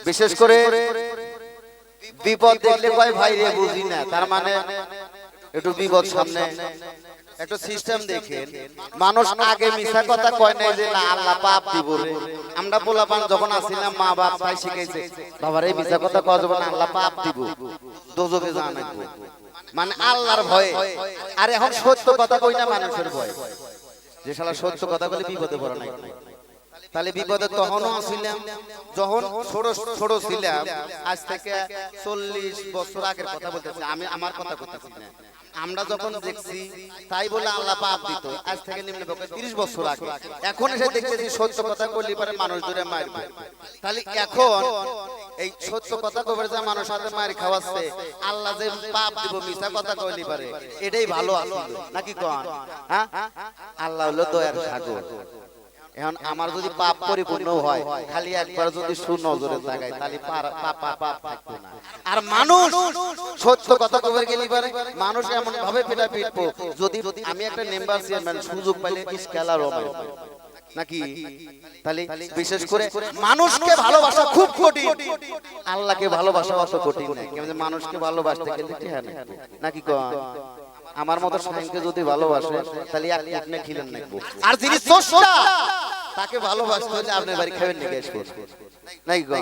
বিশেষ করে বিপদ দেখলে কয় ভাই রে বুঝি না, তার মানে একটু বিপদ সামনে একটু সিস্টেম দেখেন। মানুষ আগে মিছা কথা কয় নাই যে না আল্লাহ পাপ দিব রে। আমরা পোলাপান যখন আসিলাম মা বাপ তাই শিখাইছে বাবারে মিছা কথা কওয়া যাবে না, আল্লাহ পাপ দিব, দোজখে জানাইবো, মানে আল্লাহর ভয়ে। আর এখন সত্য কথা কই না মানুষের ভয়, যে শালা সত্য কথা বলে বিপদে পড়া নাই। তাহলে বিপদে তখনও ছিলাম যখন ছোট ছোট ছিলাম, আজ থেকে 40 বছর আগের কথা বলতেছি আমি, আমার কথা বলতেছি না। আমরা যখন দেখছি তাই বলে আল্লাহ পাপ দিত, আজ থেকে নিম্ন 30 বছর আগে। এখন এসে দেখতেছি সত্য কথা বললে পারে মানুষ ধরে মারবে। তাহলে এখন এই সত্য কথা কবে যে মানুষ হাতে মার খাওয়াচ্ছে, আল্লাহ যে পাপ দিব মিছা কথা কইলি পারে, এটাই ভালো আছে নাকি কোন? হ্যাঁ, আল্লাহ হলো দয়ার সাগর। এখন আমার যদি পাপ পরিপূর্ণ হয়, খালি একবার যদি সুনজরে তাকাই তাহলে পাপ থাকবে না। আর মানুষ সত্য কথা কবে গেলি পারে মানুষ এমন ভাবে পেটা পিটবো, যদি আমি একটা মেম্বার চেয়ারম্যান সুযোগ পাইলে ইসকালার হবে নাকি? তাহলে বিশেষ করে মানুষকে ভালোবাসা খুব কঠিন, আল্লাহকে ভালোবাসা অত কঠিন না। কেন যে মানুষকে ভালোবাসতে গেলে ঠিক হয় নাকি কোন? আমার মতো সাইনকে যদি ভালোবাসে তাহলে এক না খিলেন নাকবো। আর যিনি স্রষ্টা তাকে ভালোবাসতে হলে আপনার বাড়ি খাবেন নাকি আসবো নাই গো?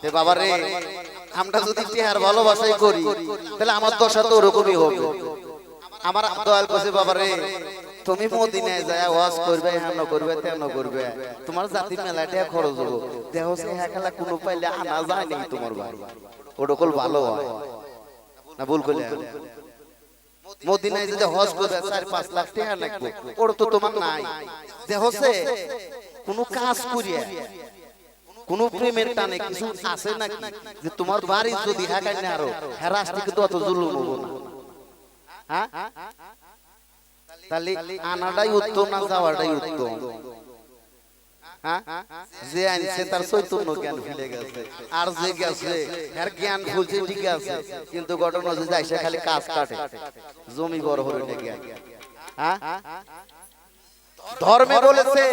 তে বাবা রে, আমরা যদি টিহার ভালোবাসাই করি তাহলে আমার দশা তো ওরকমই হবে। আমার দয়াল কাছে বাবা রে, তুমি মদিনায় যায় ওয়াজ করবে, হেন করবে তেন করবে, তোমার জাতি মেলাটা খরচ হবো, দেহ সে হেকালা কোনো পাইলে আনা যায় নাই তোমার বাড়ি, ওরকল ভালো হয় না? ভুল করলে মদিনায় যদি হজ করবে 4-5 লাখ টাকা লাগবে, ওর তো তোমার নাই। দেহছে কোন কাজ করিয়া কোন প্রেমের টানে কিছু আছে নাকি যে তোমার বাড়ি যদি হাকাই না আরো হেরাস থেকে তো অত জুলুম হবো না? হ্যাঁ, তাহলে আনাটাই উত্তম না যাওয়াটাই উত্তম? যে আনছে তার চৈতন্য জ্ঞান ভুলে গেছে, আর যে গেছে এর জ্ঞান ভুলছে ঠিক আছে, কিন্তু ঘটনা যে যাইছে খালি কাজ কাটে, জমি বড় হলো না জ্ঞান। হ্যাঁ, ধর্মে বলেছে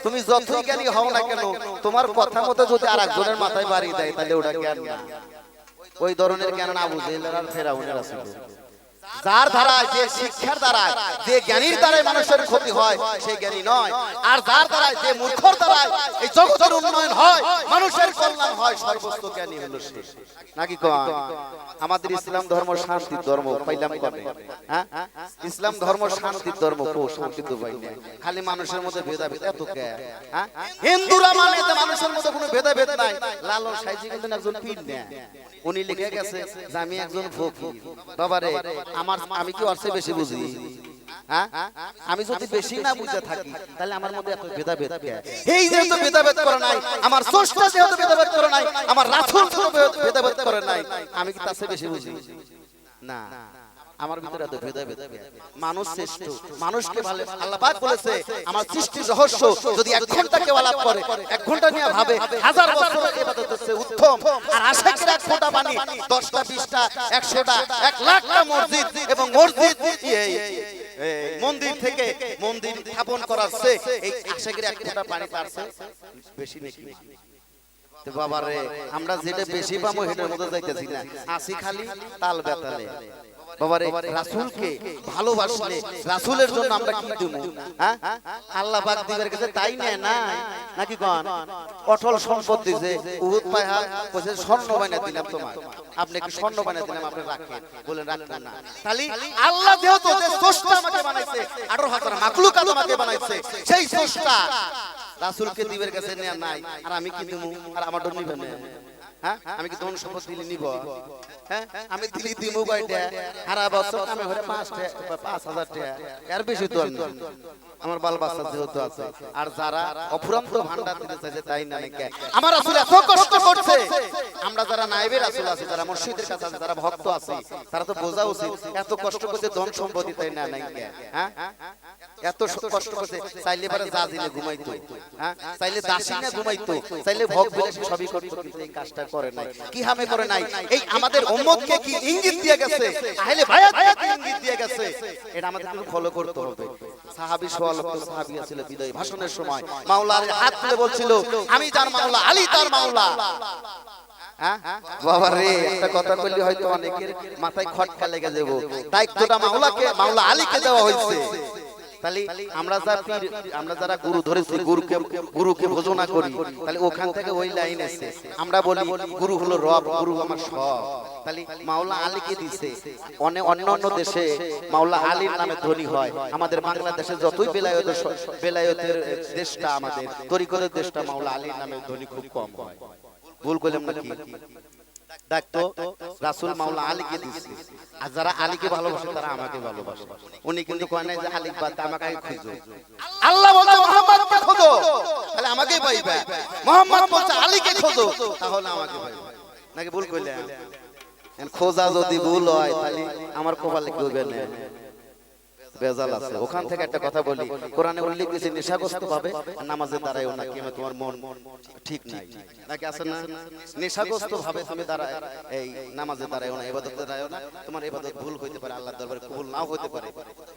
তুমি যতই জ্ঞানী হও না কেন, তোমার কথা মতো যদি আরেকজনের মাথায় বাড়ি দেয় তাহলে ওটা জ্ঞান না। ওই ধরনের জ্ঞান না বুঝে আর ফেরাউনের আছে। যার দ্বারা যে শিক্ষার দ্বারা যে জ্ঞানীর দ্বারা মানুষের ক্ষতি হয় সেই জ্ঞানী নয়, আর যার দ্বারা যে মূর্খর দ্বারা এই জগতের উন্নয়ন হয়, মানুষের কল্যাণ হয়, সর্বোচ্চ জ্ঞানী হলো সে নাকি কোন? আমাদের ইসলাম ধর্ম শান্তির ধর্ম পাইলাম কবে? হ্যাঁ, ইসলাম ধর্ম শান্তির ধর্ম, কো শান্তি তো পাই না, খালি মানুষের মধ্যে ভেদাভেদ এত কে? হ্যাঁ, হিন্দুরা মানে তো মানুষের মধ্যে কোনো ভেদাভেদ নাই। লালন সাইজি কিন্তু একজন পীর না, উনি লিখে গেছে যে আমি একজন ফকির। বাবারে, আমি কি অর্থে বেশি বুঝি? হ্যাঁ, আমি যদি বেশি না বুঝে থাকি তাহলে আমার মধ্যে এত ভেদাভেদ কেন? এই যে তো ভেদাভেদ করে নাই, আমার স্রষ্টা যেহেতু ভেদাভেদ করে নাই, আমার রাসূল যেহেতু ভেদাভেদ করে নাই, আমি কি তার চেয়ে বেশি বুঝি? না, আমার ভিতরে এত ভেদাভেদ। মানুষ শ্রেষ্ঠ, মানুষকে ভালো আল্লাহ পাক বলেছে আমার সৃষ্টির রহস্য যদি 1 ঘন্টা কেউ আলাপ করে, 1 ঘন্টা নিয়ে ভাবে 1000 বছর ইবাদত হচ্ছে উত্তম। আর আশিকের 1 ফোঁটা পানি 10টা 20টা 100টা 1 লাখটা মসজিদ এবং মসজিদ মন্দির থেকে মন্দির স্থাপন করাচ্ছে, এই আশিকের 1 ফোঁটা পানি পারছে বেশি নাকি? তো বাবারে, আমরা যেটা বেশি পাবো সেটার মধ্যে যাইতেছি না, আসি খালি তাল বেতালে। বাবারে, রাসূলকে ভালোবাসলে রাসূলের জন্য আমরা কি দেব? হ্যাঁ, আল্লাহ পাক দিবের কাছে তাই নেয় না নাকি কোন? অটল সম্পদ দিছে, উহুদ পাহাড় কইছে স্বর্ণ বানায় দিলাম তোমার, আপনি কি স্বর্ণ বানায় দিলাম আপনি রাখেন, বলেন রাখবেন না। তাহলে আল্লাহ যেহেতু যে স্রষ্টা আমাকে বানাইছে, 18,000 মাখলুকাত আমাকে বানাইছে, সেই স্রষ্টা রাসূলকে দিবের কাছে নেয় নাই, আর আমি কি দেব? আর আমার ডর নিবেন না? হ্যাঁ, আমি কি ধন সম্পদ দিলে নিব? হ্যাঁ, আমি দিলি দিমু কয়টা? সারা বছর আমি হরে 5,000 টাকা, এর বেশি তো আমার বাল বাচ্চা যেহেতু আছে। আর যারা অফুরন্ত ভান্ডার দিতে চাইছে তাই না নাকি? আমার রাসূল এত কষ্ট করছে, আমরা যারা নায়েবে রাসূল আছে, যারা মুর্শিদের কাছে আছে, যারা ভক্ত আছে, তারা তো বোঝা উচিত এত কষ্ট করতে ধন সম্পদ তাই না নাকি? হ্যাঁ, এত কষ্ট করছে, চাইলে পারে যা দিলে ঘুমাইতো, হ্যাঁ, চাইলে দাসী না ঘুমাইতো, চাইলে ভোগ বিলাসী সবই করতো, কিন্তু এই কাজটা করে নাই। কি হামে করে নাই? এই আমাদের উম্মতকে কি ইঙ্গিত দিয়ে গেছে, আহলে বায়াত কি ইঙ্গিত দিয়ে গেছে, এটা আমাদের একটু ফলো করতে হবে। সাহাবী সোয়ালত সাহাবী ছিল বিদায় ভাষণের সময় মাওলার হাত তুলে বলছিল আমি যার মাওলা আলী তার মাওলা। হ্যাঁ বাবা রে, একটা কথা বললি হয়তো অনেকের মাথায় খটকা লেগে যাবে। দায়িত্বটা মাওলা আলীকে দেওয়া হয়েছে। তাহলে আমরা যারা গুরু ধরেছি, গুরুকে ভোজনা করি, তাহলে ওখান থেকে ওই লাইন এসে আমরা বলি গুরু হলো রব, গুরু আমার সব। তাহলে মাওলা আলীকে দিছে। অন্য দেশে মাওলা আলীর নামে ধনী হয়, আমাদের বাংলাদেশে যতই বেলায়েতের দেশটা, আমাদের তরিকতের দেশটা, মাওলা আলীর নামে ধনী খুব কম হয়। ভুল করলাম নাকি? দেখতো রাসূল মাওলা আলীকে দিছে, আর যারা আলীকে ভালোবাসে তারা আমাকে ভালোবাসে। উনি কিন্তু কয় নাই যে আলী বাদ আমাকে খুঁজো। আল্লাহ বলছে মুহাম্মদকে খোঁজো তাহলে আমাকেই পাইবে, মুহাম্মদ বলছে আলীকে খোঁজো তাহলে আমাকে পাইবে। নাকি ভুল কইলাম? খোঁজা যদি ভুল হয় তাহলে আমার কপালে কি হবে না, বেজাল আছে। ওখান থেকে একটা কথা বলি, কোরআনে উল্লেখ আছে নেশাগ্রস্ত ভাবে নামাজে দাঁড়ায়ও না, কি তোমার মন ঠিক নাই নাকি আছে না? নেশাগ্রস্ত ভাবে তুমি এই নামাজে দাঁড়ায়ও না, ইবাদতে দাঁড়ায়ও না, তোমার ইবাদত ভুল হইতে পারে, আল্লাহর দরবারে কবুল নাও হইতে পারে,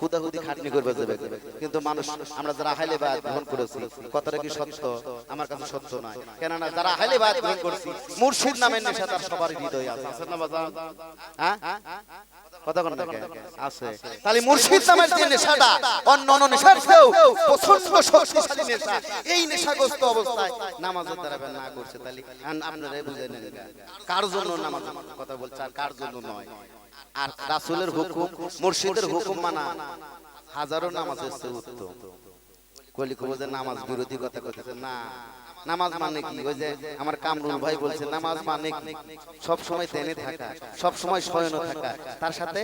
হুদাহুদি খাটনি করবে যাবে। কিন্তু মানুষ আমরা যারা আহলে বায়াত গ্রহণ করেছি, কথাটা কি সত্য? আমার কাছে সত্য নয়, কেননা যারা আহলে বায়াত গ্রহণ করেছি মুর্শিদ নামের নেশা তার সবার হৃদয়ে আছে। আছে না বাজান? হ্যাঁ কথা কোন থাকে আছে। তাহলে মুর্শিদ নামের যে নেশাটা অন্য নেশার চেয়েও প্রচন্ড শক্তিশালী নেশা, এই নেশাগ্রস্ত অবস্থায় নামাজের দাঁড়াবে না করছে, তাহলে আপনারাই বুঝে নেন কার জন্য নামাজ কথা বলছে আর কার জন্য নয়। আর রাসূলের হুকুম, মুর্শিদের হুকুম মানা হাজারো নামাজের চেয়ে উত্তম। কলি কবো যে নামাজ বিরোধী কথা কইতেছে না। নামাজ মানে কি? ওই যে আমার কামরুল ভাই বলছে নামাজ মানে কি? সব সময় তেনে থাকা, সব সময় শয়ন থাকা, তার সাথে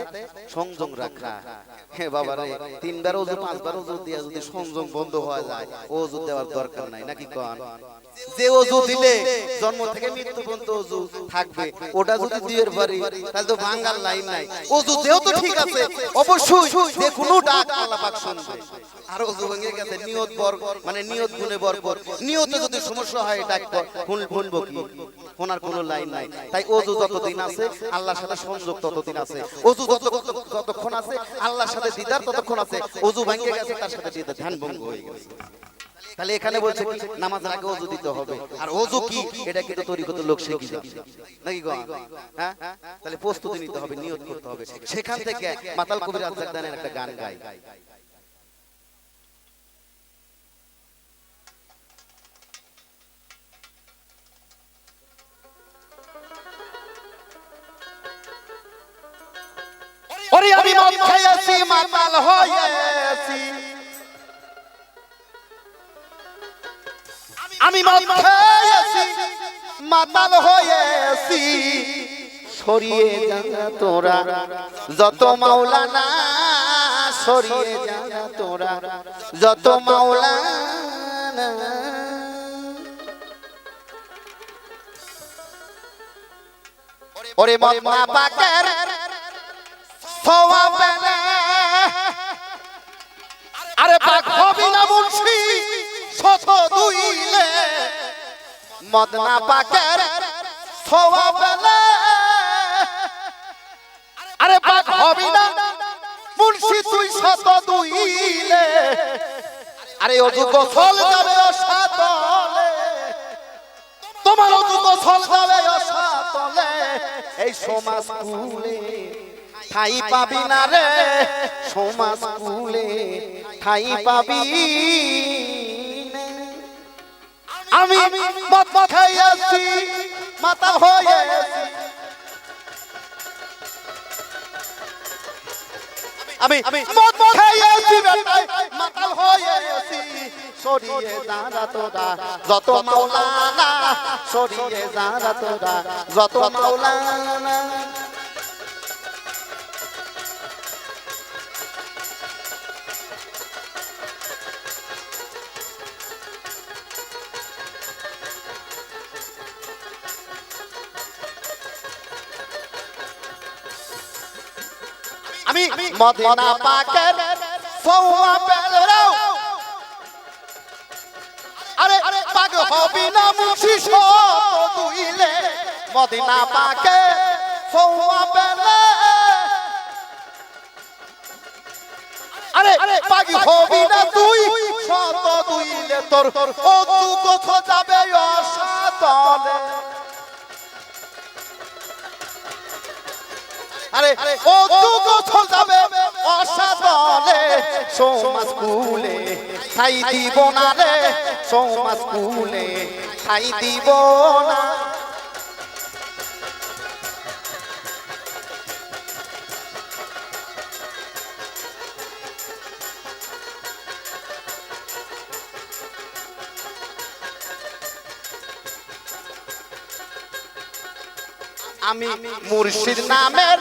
সংযম রাখা। হে বাবা রে, 3 বার ওযু 5 বার ওযু দিয়া যদি সংযম বন্ধ হয়ে যায়, ওযু দেওয়ার দরকার নাই নাকি কোন? যে ওযু দিলে জন্ম থেকে মৃত্যু পর্যন্ত ওযু থাকবে, ওটা যদি দিয়ের পারি তাহলে তো ভাঙার লাইন নাই। ওযু দেও তো ঠিক আছে, অবশ্যই যে কোনো ডাক আল্লাহ পাক শুনবে। আর ওযু ভেঙে গেছে নিয়ত মানে নিয়ত গুণে বরকত, নিয়তে যদি সমস্যা হয় ডাক শুনবো কি? শোনার কোনো লাইন নাই। তাই ওযু যতদিন আছে আল্লাহর সাথে সংযোগ ততদিন আছে, ওযু যতক্ষণ আছে আল্লাহর সাথে দিদার ততক্ষণ আছে। ওযু ভেঙে গেছে তার সাথে দিদার ধ্যান ভঙ্গ হয়ে গেছে। তাহলে এখানে বলছে কি নামাজের আগে ওযু দিতে হবে। আর ওযু কি এটা কিন্তু তরিকতের লোক শিখে যায় নাকি গো? হ্যাঁ, তাহলে প্রস্তুতি নিতে হবে, নিয়ত করতে হবে। সেখান থেকে মাতাল কবির আজাদানের একটা গান গায়, ওরে আমি মদ খাইছি মাতাল হয়েছি, আমি মদ খাইছি মাতাল হয়েছি, সরিয়ে যা তোরা যত মাওলানা, সরিয়ে যা তোরা যত মাওলানা। ওরে মদ না পাকের সওয়াব না, আরে পাক হবি না মুন্সি শত দুইলে, মদ না পাকের সওয়াব না, আরে পাক হবি না মুন্সি তুই শত দুইলে, আরে ওযু গোসল যাবে অসাতলে, তোমার ওযু গোসল যাবে অসাতলে, এই সমাজ কুলে ঠাই পাবি না রে, সমাজ কুলে ঠাই পাবি না। আমি মদ খাইয়াছি মাতাল হয়েছি, আমি মদ খাইয়াছি মাতাল হয়েছি, সরিয়ে দাঁড়া তোরা যত মাওলানা, সরিয়ে দাঁড়া তোরা যত মাওলানা। আমি মদিনা পাকের সওয়াবের রাও, আরে পাক হবি না মুন্সি শত দুইলে, মদিনা পাকের সওয়াবের, আরে পাগি হবি না তুই শত দুইলে তোর ও তু কোথা যাবে অসাতলে আরে ও তু কোথা যাবে অসাতলে সমাজ কুলে খাই দিব না রে সমাজ কুলে খাই দিব না আমি মুর্শিদ নামের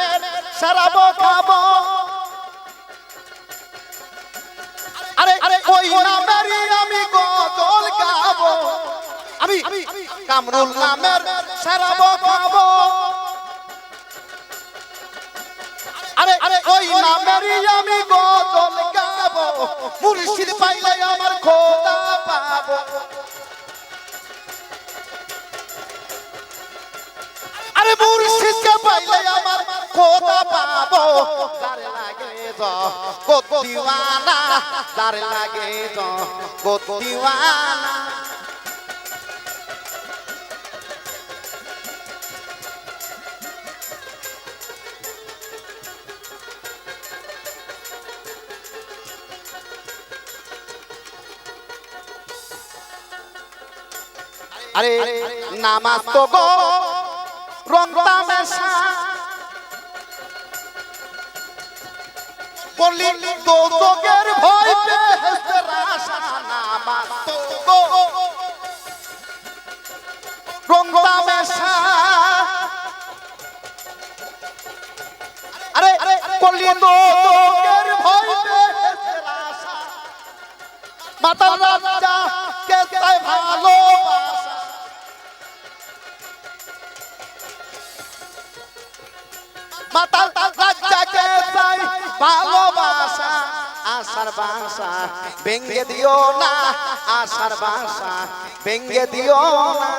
শরাব খাবো আরে ওই নামেরই আমি গজল গাবো আমি কামরুল নামের শরাব খাবো আরে ওই নামেরই আমি গজল গাবো মুর্শিদ পাইলে আমার খোদা পাবো আরে মুর্শিদকে পাইলে আমার খোদা পাবো যার লাগে জগৎ দিওয়ানা যার লাগে জগৎ দিওয়ানা আরে নামাজ তো গো রং তামাশা বলি দোজখের ভয় বেহেশতের আশা নামাজ তো গো রং তামাশা আরে বলি দোজখের ভয় বেহেশতের আশা মাতাল রাজা কে চায় ভালোবাসা মাতাল রাজাকে চাই ভালোবাসা আশার বাসা ভেঙে দিও না আশার বাসা ভেঙে দিও না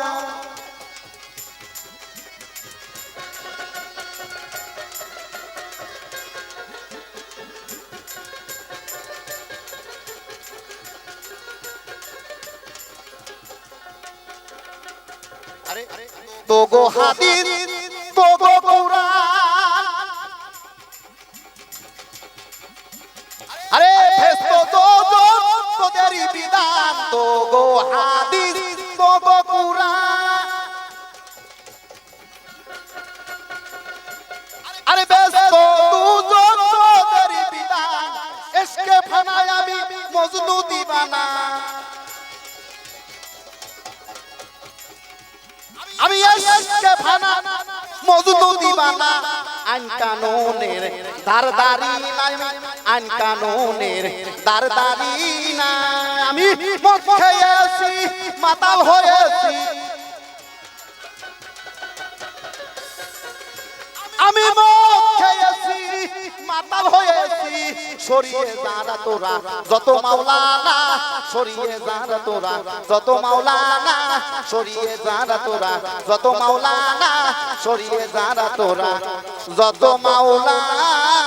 তো গো হাদিস তো গো কুরআন আরে ফেস্তো তো তোদেরই বিধান তো গো হাদিস তো গো কুরআন আরে ব্যস্ত দুজন তোদেরই বিধান ইশকে ফানায় আমি মজনু দিবানা আমি ইশকে ফানা মজনু দিবানা আইন কানুনের দারদারি নাই আইন কানুনের দারদারি নাই আমি মদ খেয়েছি মাতাল হয়েছি আমি মদ খেয়েছি মাতাল হয়েছি সরিয়ে যারা তোরা যত মাওলানা সরিয়ে যারা তোরা যত মাওলানা সরিয়ে যারা তোরা যত মাওলানা সরিয়ে যারা তোরা যত মাওলানা